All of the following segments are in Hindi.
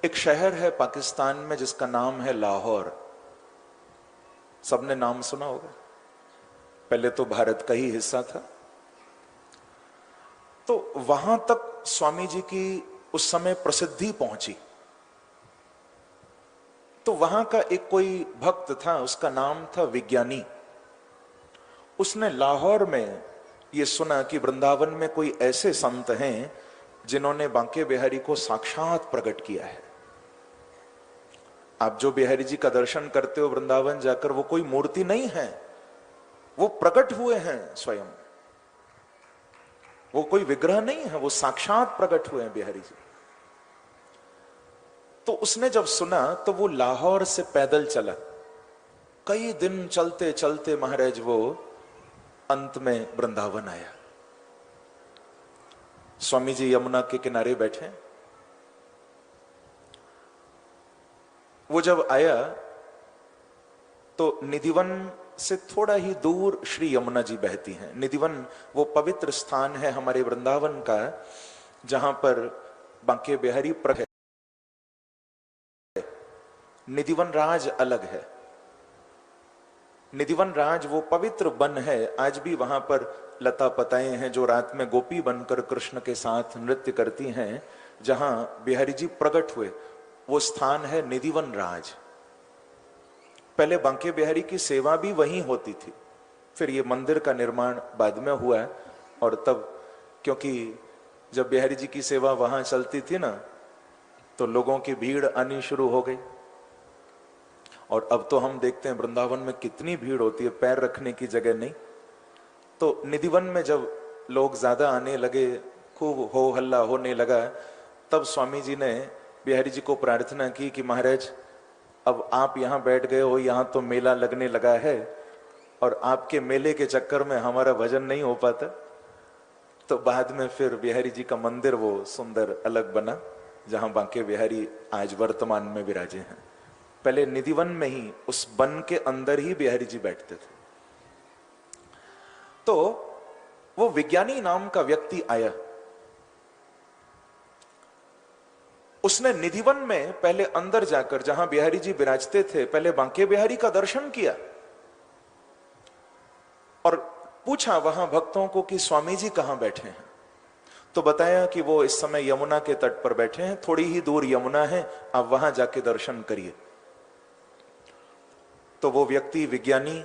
एक शहर है पाकिस्तान में जिसका नाम है लाहौर। सबने नाम सुना होगा। पहले तो भारत का ही हिस्सा था। तो वहां तक स्वामी जी की उस समय प्रसिद्धि पहुंची। तो वहां का एक कोई भक्त था, उसका नाम था विज्ञानी। उसने लाहौर में यह सुना कि वृंदावन में कोई ऐसे संत हैं जिन्होंने बांके बिहारी को साक्षात प्रकट किया है। आप जो बिहारी जी का दर्शन करते हो वृंदावन जाकर, वो कोई मूर्ति नहीं है, वो प्रकट हुए हैं स्वयं। वो कोई विग्रह नहीं है, वो साक्षात प्रकट हुए हैं बिहारी जी। तो उसने जब सुना तो वो लाहौर से पैदल चला। कई दिन चलते चलते महाराज वो अंत में वृंदावन आया। स्वामी जी यमुना के किनारे बैठे। वो जब आया तो निधिवन से थोड़ा ही दूर श्री यमुना जी बहती हैं। निधिवन वो पवित्र स्थान है हमारे वृंदावन का जहां पर बांके बिहारी प्रकट है। निधिवन राज अलग है। निधिवन राज वो पवित्र वन है। आज भी वहां पर लता पताएं हैं जो रात में गोपी बनकर कृष्ण के साथ नृत्य करती हैं। जहां बिहारी जी प्रकट हुए वो स्थान है निधिवन राज। पहले बांके बिहारी की सेवा भी वहीं होती थी। फिर ये मंदिर का निर्माण बाद में हुआ है। और तब क्योंकि जब बिहारी जी की सेवा वहां चलती थी ना, तो लोगों की भीड़ आनी शुरू हो गई। और अब तो हम देखते हैं वृंदावन में कितनी भीड़ होती है, पैर रखने की जगह नहीं। तो निधिवन में जब लोग ज्यादा आने लगे, खूब हो हल्ला होने लगा, तब स्वामी जी ने बिहारी जी को प्रार्थना की कि महाराज अब आप यहाँ बैठ गए हो, यहाँ तो मेला लगने लगा है और आपके मेले के चक्कर में हमारा भजन नहीं हो पाता। तो बाद में फिर बिहारी जी का मंदिर वो सुंदर अलग बना जहां बांके बिहारी आज वर्तमान में विराजे हैं। पहले निधिवन में ही उस वन के अंदर ही बिहारी जी बैठते थे। तो वो विज्ञानी नाम का व्यक्ति आया। उसने निधिवन में पहले अंदर जाकर जहां बिहारी जी विराजते थे, पहले बांके बिहारी का दर्शन किया और पूछा वहां भक्तों को कि स्वामी जी कहां बैठे हैं। तो बताया कि वो इस समय यमुना के तट पर बैठे हैं, थोड़ी ही दूर यमुना है, आप वहां जाके दर्शन करिए। तो वो व्यक्ति विज्ञानी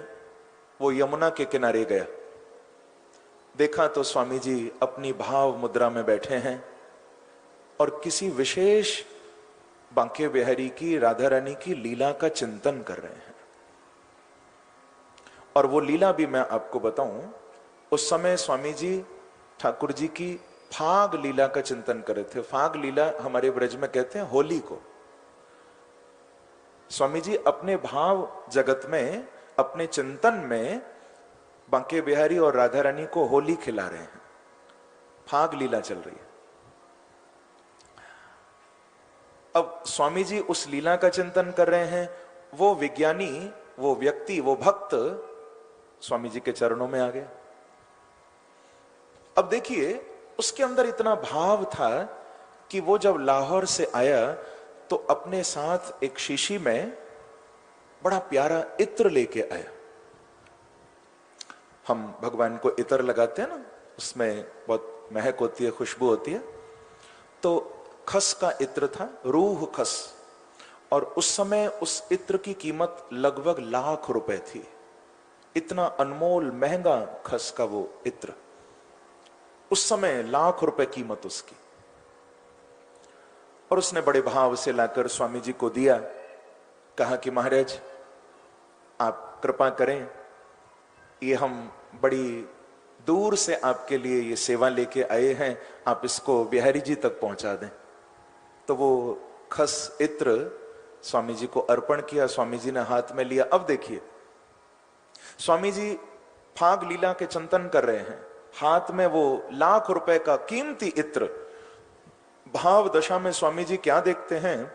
वो यमुना के किनारे गया। देखा तो स्वामी जी अपनी भाव मुद्रा में बैठे हैं और किसी विशेष बांके बिहारी की, राधा रानी की लीला का चिंतन कर रहे हैं। और वो लीला भी मैं आपको बताऊं, उस समय स्वामी जी ठाकुर जी की फाग लीला का चिंतन कर रहे थे। फाग लीला हमारे ब्रज में कहते हैं होली को। स्वामी जी अपने भाव जगत में, अपने चिंतन में बांके बिहारी और राधा रानी को होली खिला रहे हैं। फाग लीला चल रही है। अब स्वामी जी उस लीला का चिंतन कर रहे हैं। वो विज्ञानी, वो व्यक्ति, वो भक्त स्वामी जी के चरणों में आ गया। अब देखिए उसके अंदर इतना भाव था कि वो जब लाहौर से आया तो अपने साथ एक शीशी में बड़ा प्यारा इत्र लेके आया। हम भगवान को इत्र लगाते हैं ना, उसमें बहुत महक होती है, खुशबू होती है। तो खस का इत्र था, रूह खस। और उस समय उस इत्र की कीमत लगभग ₹1,00,000 थी। इतना अनमोल महंगा खस का वो इत्र, उस समय ₹1,00,000 कीमत उसकी। और उसने बड़े भाव से लाकर स्वामी जी को दिया। कहा कि महाराज आप कृपा करें, ये हम बड़ी दूर से आपके लिए ये सेवा लेके आए हैं, आप इसको बिहारी जी तक पहुंचा दें। तो वो खस इत्र स्वामी जी को अर्पण किया। स्वामी जी ने हाथ में लिया। अब देखिए स्वामी जी फाग लीला के चिंतन कर रहे हैं, हाथ में वो ₹1,00,000 का कीमती इत्र। भाव दशा में स्वामी जी क्या देखते हैं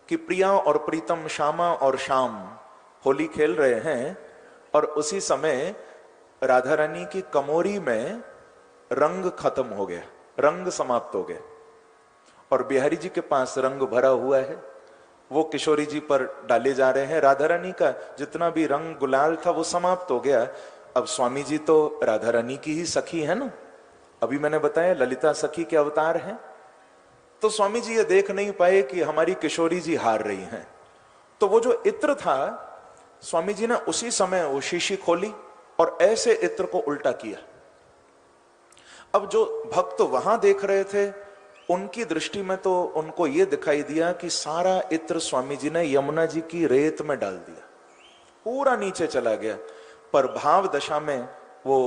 कि प्रिया और प्रीतम, श्यामा और श्याम होली खेल रहे हैं और उसी समय राधा रानी की कमोरी में रंग खत्म हो गया, रंग समाप्त हो गया। और बिहारी जी के पास रंग भरा हुआ है, वो किशोरी जी पर डाले जा रहे हैं। राधा रानी का जितना भी रंग गुलाल था वो समाप्त हो गया। अब स्वामी जी तो राधा रानी की ही सखी है ना, अभी मैंने बताया ललिता सखी के अवतार हैं। तो स्वामी जी ये देख नहीं पाए कि हमारी किशोरी जी हार रही हैं। तो वो जो इत्र था, स्वामी जी ने उसी समय वो शीशी खोली और ऐसे इत्र को उल्टा किया। अब जो भक्त वहां देख रहे थे, उनकी दृष्टि में तो उनको यह दिखाई दिया कि सारा इत्र स्वामी जी ने यमुना जी की रेत में डाल दिया, पूरा नीचे चला गया। पर भाव दशा में वो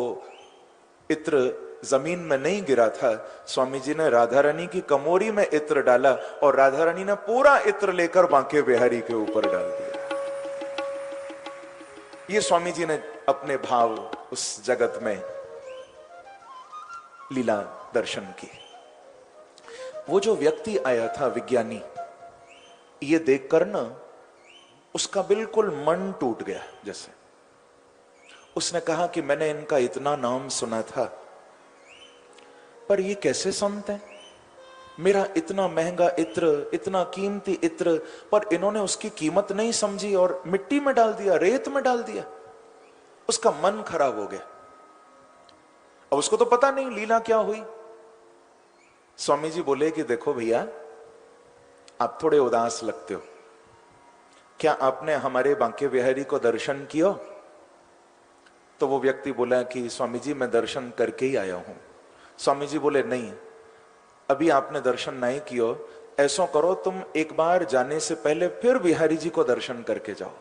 इत्र जमीन में नहीं गिरा था। स्वामी जी ने राधा रानी की कमोरी में इत्र डाला और राधा रानी ने पूरा इत्र लेकर बांके बिहारी के ऊपर डाल दिया। ये स्वामी जी ने अपने भाव उस जगत में लीला दर्शन की। वो जो व्यक्ति आया था विज्ञानी, ये देखकर ना उसका बिल्कुल मन टूट गया। जैसे उसने कहा कि मैंने इनका इतना नाम सुना था, पर ये कैसे संत हैं? मेरा इतना महंगा इत्र, इतना कीमती इत्र, पर इन्होंने उसकी कीमत नहीं समझी और मिट्टी में डाल दिया, रेत में डाल दिया। उसका मन खराब हो गया। अब उसको तो पता नहीं लीला क्या हुई। स्वामी जी बोले कि देखो भैया, आप थोड़े उदास लगते हो, क्या आपने हमारे बांके बिहारी को दर्शन किया? तो वो व्यक्ति बोला कि स्वामी जी मैं दर्शन करके ही आया हूं। स्वामी जी बोले नहीं, अभी आपने दर्शन नहीं किया, ऐसा करो तुम एक बार जाने से पहले फिर बिहारी जी को दर्शन करके जाओ,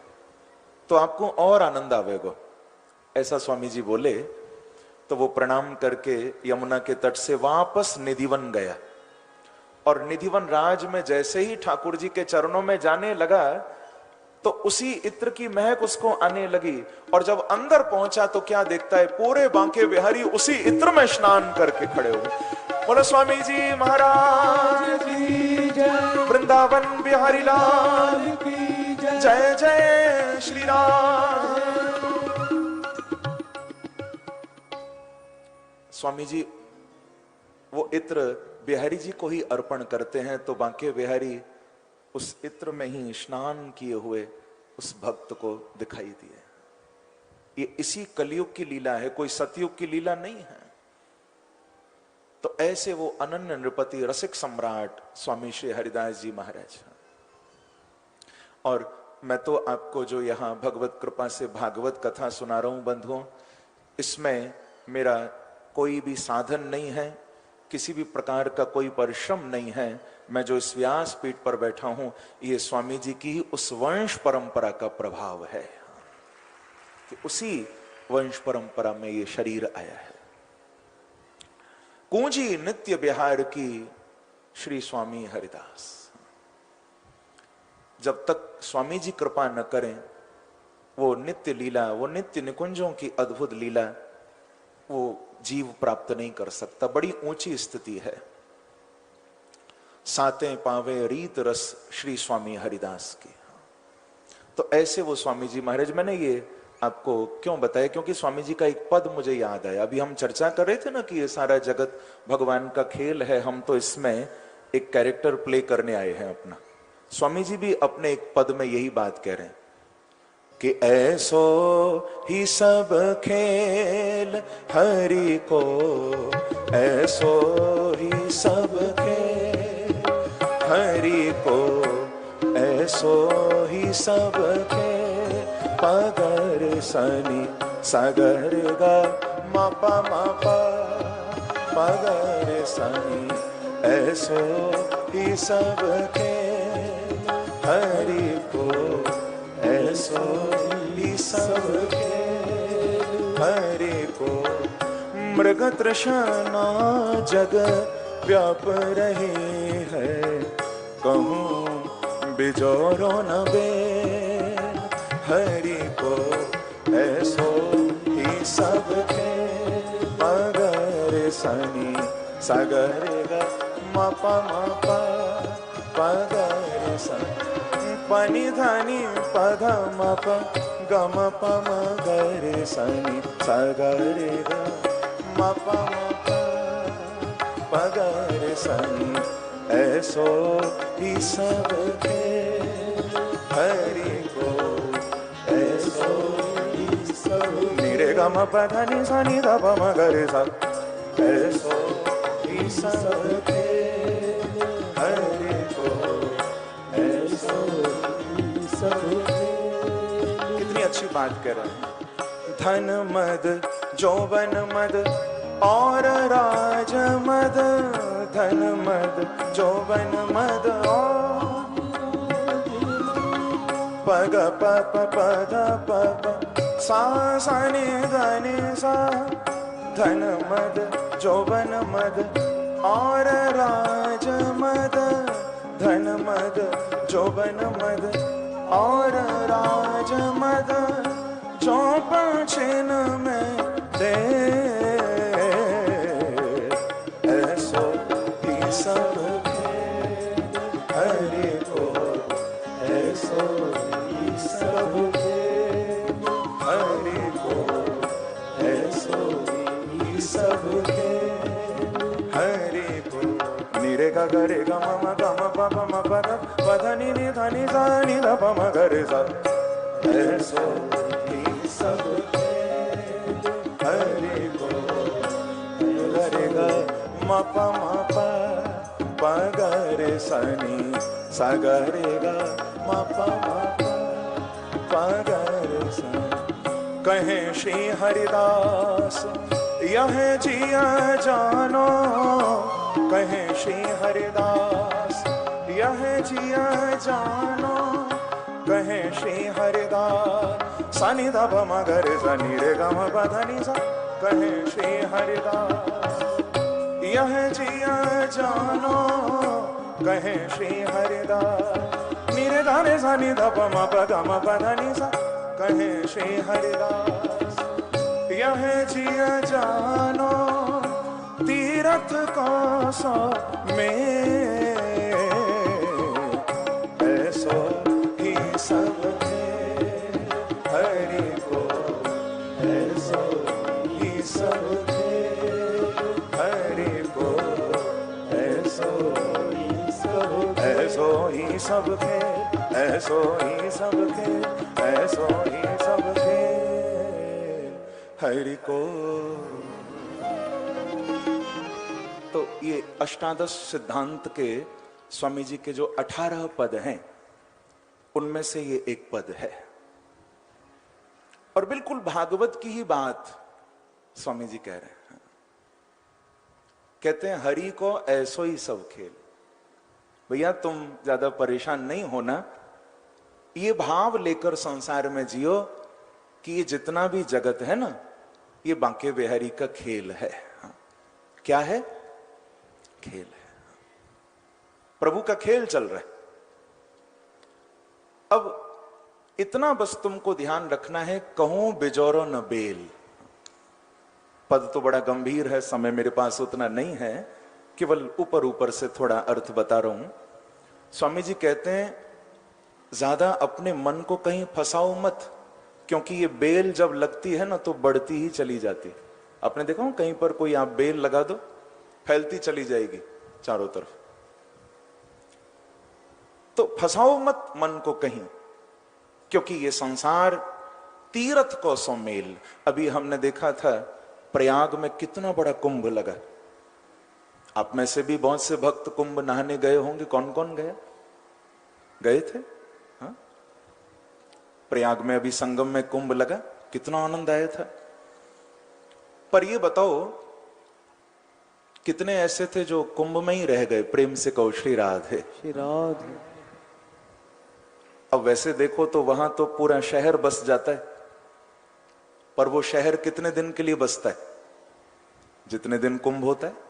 तो आपको और आनंद आवेगा। ऐसा स्वामी जी बोले। तो वो प्रणाम करके यमुना के तट से वापस निधिवन गया और निधिवन राज में जैसे ही ठाकुर जी के चरणों में जाने लगा तो उसी इत्र की महक उसको आने लगी। और जब अंदर पहुंचा तो क्या देखता है, पूरे बांके बिहारी उसी इत्र में स्नान करके खड़े हुए। बोलो स्वामी जी महाराज की जय, वृंदावन बिहारी लाल की जय, जय श्री राम। स्वामी जी वो इत्र बिहारी जी को ही अर्पण करते हैं, तो बांके बिहारी उस इत्र में ही स्नान किए हुए उस भक्त को दिखाई दिए। ये इसी कलयुग की लीला है, कोई सतयुग की लीला नहीं है। तो ऐसे वो अनन्य नृपति रसिक सम्राट स्वामी श्री हरिदास जी महाराज। और मैं तो आपको जो यहां भगवत कृपा से भागवत कथा सुना रहा हूं बंधुओं, इसमें मेरा कोई भी साधन नहीं है, किसी भी प्रकार का कोई परिश्रम नहीं है। मैं जो इस व्यास पीठ पर बैठा हूं, ये स्वामी जी की ही उस वंश परंपरा का प्रभाव है कि उसी वंश परंपरा में ये शरीर आया है। कूंजी नित्य बिहार की श्री स्वामी हरिदास। जब तक स्वामी जी कृपा न करें, वो नित्य लीला, वो नित्य निकुंजों की अद्भुत लीला वो जीव प्राप्त नहीं कर सकता। बड़ी ऊंची स्थिति है। सातें पावे रीत रस श्री स्वामी हरिदास की। तो ऐसे वो स्वामी जी महाराज, मैंने ये आपको क्यों बताया, क्योंकि स्वामी जी का एक पद मुझे याद आया। अभी हम चर्चा कर रहे थे ना कि ये सारा जगत भगवान का खेल है, हम तो इसमें एक कैरेक्टर प्ले करने आए हैं अपना। स्वामी जी भी अपने एक पद में यही बात कह रहे हैं कि ऐसो ही सब खेल हरि को, ऐसो ही सब खेल हरि को, ऐसो ही सब खेल पगर सनी सगर गा मापा मापा पगर सनी, ऐसो ही सब खेल हरि को, ऐसो ही सब खेल हरि को। मृग तृष्णा जग व्याप रही है, कहूँ बिजोरो न बेल हरि को, ऐसो ही सब खेल मगर सनी सगर ग मपा मपा पगर सनी, पनी धनी पध मप गम पम गर सनी सगर ग मप मप पगर सनी, ऐसो ही सब खेल हरि को ऐसो ही सब। निरे ग म प ध नि सा नि ध प म ग रे सा। ऐसो ही सब खेल हरि को ऐसो ही सब खेल। कितनी अच्छी बात कह रहे हैं। धन मद जौवन मद और राज मद, धन मद जौवन मद और पग प प प ध प प सा सा नि ध नि सा। धन मद जौवन मद और राज मद, धन मद जौवन मद और राज मद, जो पछिन में दे ऐसो ही सब खेल हरि को ऐसो ही सब खेल हरि को ऐसो ही सब खेल हरि को। निरे ग ग रे ग म ग म प प म प ध प ध नि नि ध नि सा नि ध प म ग रे सा। ऐसो सब खेल हरि को रे ग म प म प प ग रे सा नि सा ग रे ग म प म प प ग रे सा। कहे श्री हरिदास यह जिया जानो, कहे श्री हरिदास यह जिया जानो, कहे श्री हरिदास सा नि ध प म ग रे सा नि रे ग म प ध नि सा। कहे श्री हरिदास यह जिया जानो, कहे श्री हरिदास नि रे ग रे सा नि ध प म प ग म प ध नि सा। कहे श्री हरिदास यह जिया जानो, तीरथ को सो में ऐसो ही सब खेल हरि को ऐसो ही सब खेल हरि को ऐसो ही सब ऐसो ही सब खेल ऐसो ही सब खेल ऐसो ही सब खेल हरि को। तो ये अष्टादश सिद्धांत के स्वामी जी के जो 18 पद हैं उनमें से ये एक पद है और बिल्कुल भागवत की ही बात स्वामी जी कह रहे हैं। कहते हैं हरि को ऐसो ही सब खेल। भैया तुम ज्यादा परेशान नहीं होना, ये भाव लेकर संसार में जियो कि ये जितना भी जगत है ना ये बांके बिहारी का खेल है। क्या है? खेल है, प्रभु का खेल चल रहा है। अब इतना बस तुमको ध्यान रखना है, कहूं बिजोरो न बेल। पद तो बड़ा गंभीर है, समय मेरे पास उतना नहीं है, केवल ऊपर ऊपर से थोड़ा अर्थ बता रहा हूं। स्वामी जी कहते हैं ज्यादा अपने मन को कहीं फंसाओ मत, क्योंकि ये बेल जब लगती है ना तो बढ़ती ही चली जाती है। आपने देखा हो कहीं पर कोई आप बेल लगा दो फैलती चली जाएगी चारों तरफ। तो फंसाओ मत मन को कहीं, क्योंकि ये संसार तीर्थ को सौमेल। अभी हमने देखा था प्रयाग में कितना बड़ा कुंभ लगा। आप में से भी बहुत से भक्त कुंभ नहाने गए होंगे। कौन कौन गया? गए थे? हाँ? प्रयाग में अभी संगम में कुंभ लगा, कितना आनंद आया था। पर ये बताओ कितने ऐसे थे जो कुंभ में ही रह गए? प्रेम से कहो श्री राधे। श्री राधे। अब वैसे देखो तो वहां तो पूरा शहर बस जाता है, पर वो शहर कितने दिन के लिए बसता है? जितने दिन कुंभ होता है।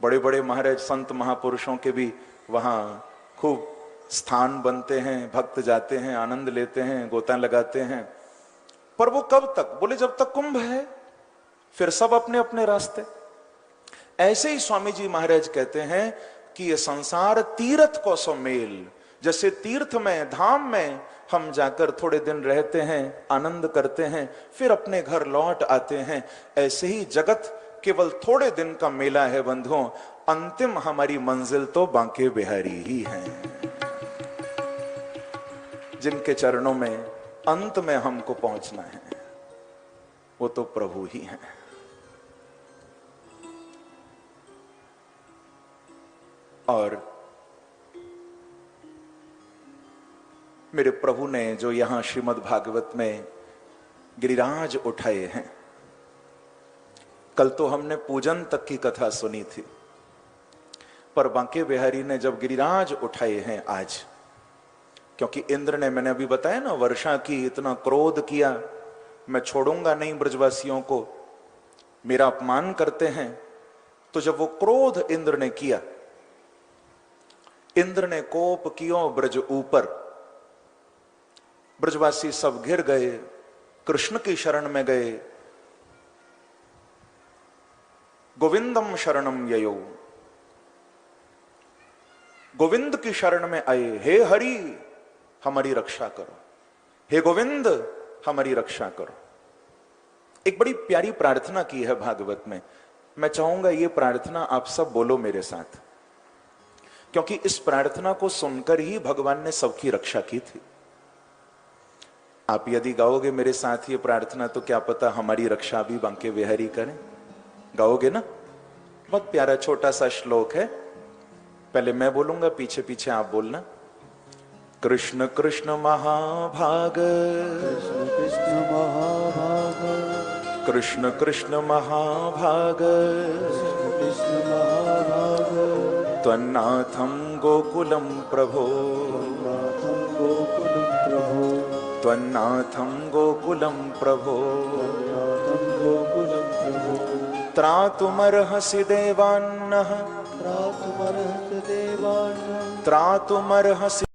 बड़े बड़े महाराज संत महापुरुषों के भी वहां खूब स्थान बनते हैं, भक्त जाते हैं, आनंद लेते हैं, गोता लगाते हैं। पर वो कब तक? बोले जब तक कुंभ है, फिर सब अपने अपने रास्ते। ऐसे ही स्वामी जी महाराज कहते हैं कि ये संसार तीर्थ को सौमेल। जैसे तीर्थ में, धाम में हम जाकर थोड़े दिन रहते हैं, आनंद करते हैं, फिर अपने घर लौट आते हैं, ऐसे ही जगत केवल थोड़े दिन का मेला है बंधुओं। अंतिम हमारी मंजिल तो बांके बिहारी ही हैं, जिनके चरणों में अंत में हमको पहुंचना है, वो तो प्रभु ही हैं। और मेरे प्रभु ने जो यहां श्रीमद् भागवत में गिरिराज उठाए हैं, कल तो हमने पूजन तक की कथा सुनी थी, पर बांके बिहारी ने जब गिरिराज उठाए हैं आज, क्योंकि इंद्र ने, मैंने अभी बताया ना, वर्षा की इतना क्रोध किया, मैं छोड़ूंगा नहीं ब्रजवासियों को, मेरा अपमान करते हैं। तो जब वो क्रोध इंद्र ने किया, इंद्र ने कोप कियो ब्रज ऊपर, ब्रजवासी सब घिर गए, कृष्ण की शरण में गए, गोविंदम शरणम ययो, गोविंद की शरण में आए, हे हरि हमारी रक्षा करो, हे गोविंद हमारी रक्षा करो। एक बड़ी प्यारी प्रार्थना की है भागवत में, मैं चाहूंगा ये प्रार्थना आप सब बोलो मेरे साथ, क्योंकि इस प्रार्थना को सुनकर ही भगवान ने सबकी रक्षा की थी। आप यदि गाओगे मेरे साथ ये प्रार्थना तो क्या पता हमारी रक्षा भी बांके बिहारी करें। गाओगे ना? बहुत प्यारा छोटा सा श्लोक है, पहले मैं बोलूंगा, पीछे पीछे आप बोलना। कृष्ण कृष्ण महाभाग, कृष्ण कृष्ण महाभाग, कृष्ण कृष्ण महाभाग, कृष्ण कृष्ण महाभाग, त्वन्नाथं गोकुलं प्रभो, नाथं गोकुलं प्रभो, त्वन्नाथं गोकुलं प्रभो, नाथं गोकुलं प्रभो, त्रातुमर्हसि देवान्नः, त्रातुमर्हसि देवान्, त्रातुमर्हसि